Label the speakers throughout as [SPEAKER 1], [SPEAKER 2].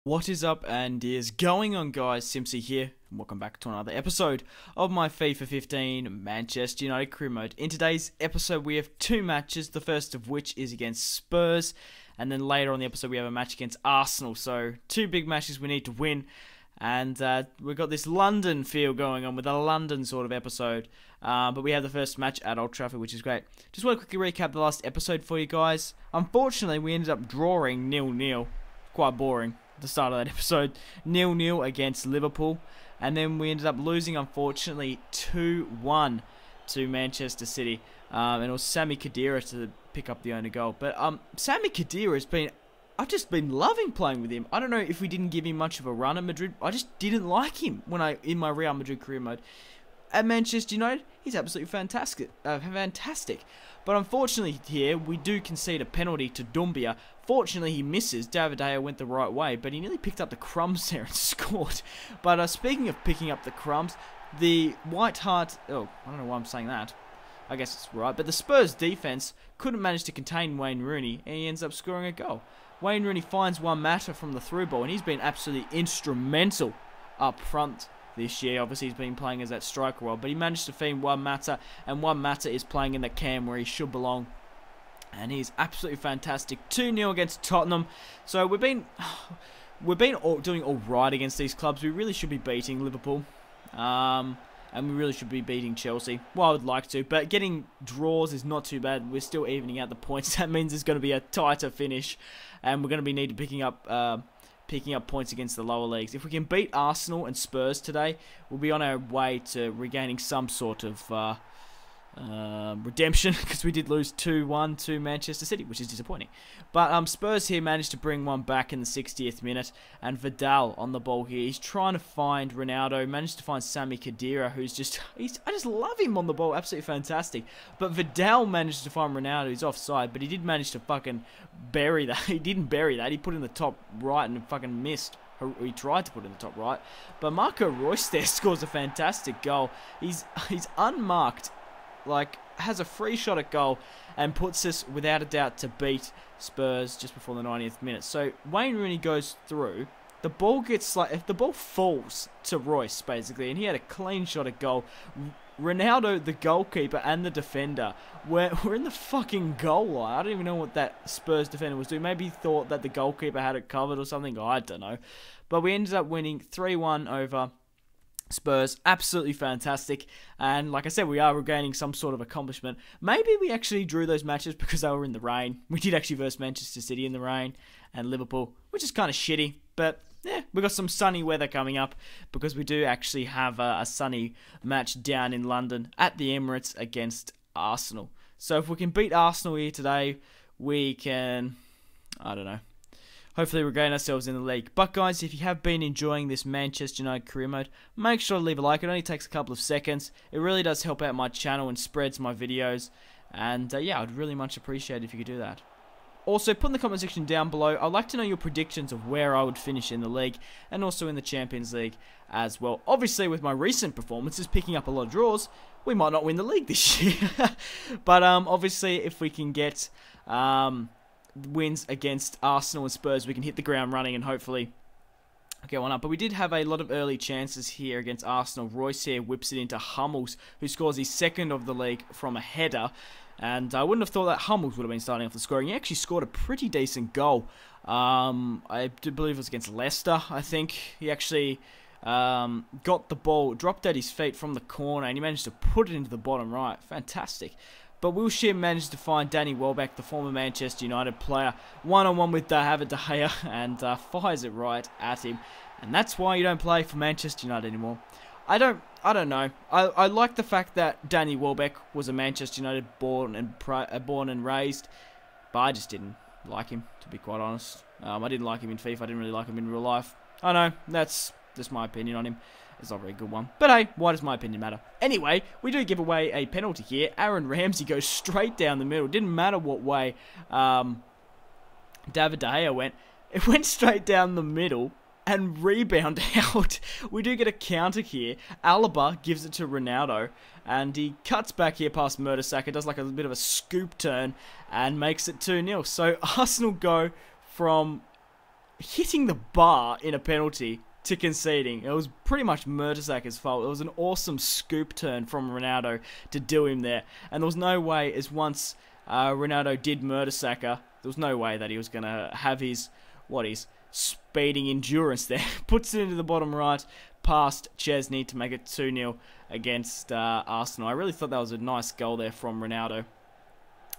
[SPEAKER 1] What is up and is going on, guys? Simpzy here, and welcome back to another episode of my FIFA 15 Manchester United career mode. In today's episode we have two matches, the first of which is against Spurs, and then later on the episode we have a match against Arsenal. So two big matches we need to win, and we've got this London feel going on with a London sort of episode. But we have the first match at Old Trafford, which is great. Just want to quickly recap the last episode for you guys. Unfortunately, we ended up drawing 0-0. Quite boring. The start of that episode, 0-0 against Liverpool, and then we ended up losing, unfortunately, 2-1 to Manchester City, and it was Sami Khedira to pick up the only goal. But Sami Khedira has been, I've just been loving playing with him. I don't know if we didn't give him much of a run at Madrid. I just didn't like him when in my Real Madrid career mode. At Manchester United, he's absolutely fantastic. But unfortunately here, we do concede a penalty to Doumbia. Fortunately, he misses. David De Gea went the right way, but he nearly picked up the crumbs there and scored. But speaking of picking up the crumbs, the White Hart... Oh, I don't know why I'm saying that. I guess it's right. But the Spurs defense couldn't manage to contain Wayne Rooney, and he ends up scoring a goal. Wayne Rooney finds Juan Mata from the through ball, and he's been absolutely instrumental up front this year. Obviously, he's been playing as that striker role, but he managed to feed Juan Mata, and Juan Mata is playing in the cam where he should belong. And he's absolutely fantastic. 2-0 against Tottenham. So we've been doing all right against these clubs. We really should be beating Liverpool, and we really should be beating Chelsea. Well, I would like to, but getting draws is not too bad. We're still evening out the points. That means it's going to be a tighter finish, and we're going to be needing picking up points against the lower leagues. If we can beat Arsenal and Spurs today, we'll be on our way to regaining some sort of redemption, because we did lose 2-1 to Manchester City, which is disappointing. But Spurs here managed to bring one back in the 60th minute, and Vidal on the ball here. He's trying to find Ronaldo, managed to find Sami Khedira, who's just, I just love him on the ball, absolutely fantastic. But Vidal managed to find Ronaldo, who's offside, but he did manage to fucking bury that. He didn't bury that, he put it in the top right and fucking missed. He tried to put it in the top right. But Marco Reus there scores a fantastic goal. He's unmarked, like, has a free shot at goal and puts us without a doubt to beat Spurs just before the 90th minute. So Wayne Rooney goes through, the ball gets, like, if the ball falls to Reus basically, and he had a clean shot at goal. Ronaldo, the goalkeeper, and the defender were in the fucking goal line. I don't even know what that Spurs defender was doing. Maybe he thought that the goalkeeper had it covered or something. I don't know. But we ended up winning 3-1 over Spurs. Absolutely fantastic, and like I said, we are regaining some sort of accomplishment. Maybe we actually drew those matches because they were in the rain. We did actually verse Manchester City in the rain, and Liverpool, which is kind of shitty, but yeah, we got some sunny weather coming up, because we do actually have a sunny match down in London at the Emirates against Arsenal. So if we can beat Arsenal here today, we can, I don't know, hopefully regain ourselves in the league. But guys, if you have been enjoying this Manchester United career mode, make sure to leave a like. It only takes a couple of seconds. It really does help out my channel and spreads my videos. And yeah, I'd really much appreciate it if you could do that. Also, put in the comment section down below, I'd like to know your predictions of where I would finish in the league, and also in the Champions League as well. Obviously, with my recent performances picking up a lot of draws, we might not win the league this year. But obviously, if we can get wins against Arsenal and Spurs, we can hit the ground running and hopefully get one up. But we did have a lot of early chances here against Arsenal. Royce here whips it into Hummels, who scores his second of the league from a header. And I wouldn't have thought that Hummels would have been starting off the scoring. He actually scored a pretty decent goal. I do believe it was against Leicester, I think. He actually got the ball, dropped at his feet from the corner, and he managed to put it into the bottom right. Fantastic. But Wilshere managed to find Danny Welbeck, the former Manchester United player, one-on-one with David De Gea, and fires it right at him. And that's why you don't play for Manchester United anymore. I don't know. I like the fact that Danny Welbeck was a Manchester United born and raised, but I just didn't like him, to be quite honest. I didn't like him in FIFA. I didn't really like him in real life. I know, that's just my opinion on him. It's not a very good one. But hey, why does my opinion matter? Anyway, we do give away a penalty here. Aaron Ramsey goes straight down the middle. Didn't matter what way David De Gea went. It went straight down the middle and rebound out. We do get a counter here. Alaba gives it to Ronaldo, and he cuts back here past Mertesacker, does like a bit of a scoop turn, and makes it 2-0. So Arsenal go from hitting the bar in a penalty to conceding. It was pretty much Mertesacker's fault. It was an awesome scoop turn from Ronaldo to do him there. And there was no way, as once Ronaldo did Mertesacker, there was no way that he was going to have his speeding endurance there. Puts it into the bottom right, past Chesney to make it 2-0 against Arsenal. I really thought that was a nice goal there from Ronaldo.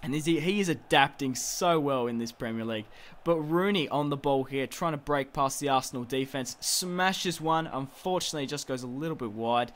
[SPEAKER 1] And he is adapting so well in this Premier League. But Rooney on the ball here, trying to break past the Arsenal defence. Smashes one. Unfortunately, just goes a little bit wide.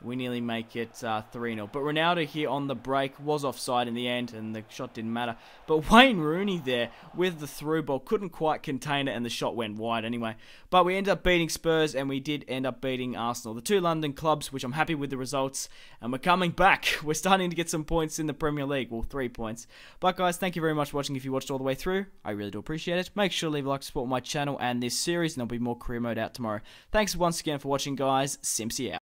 [SPEAKER 1] We nearly make it 3-0. But Ronaldo here on the break was offside in the end, and the shot didn't matter. But Wayne Rooney there with the through ball couldn't quite contain it, and the shot went wide anyway. But we ended up beating Spurs, and we did end up beating Arsenal. The two London clubs, which I'm happy with the results, and we're coming back. We're starting to get some points in the Premier League. Well, 3 points. But guys, thank you very much for watching. If you watched all the way through, I really do appreciate it. Make sure to leave a like to support my channel and this series, and there'll be more career mode out tomorrow. Thanks once again for watching, guys. Simpzy out.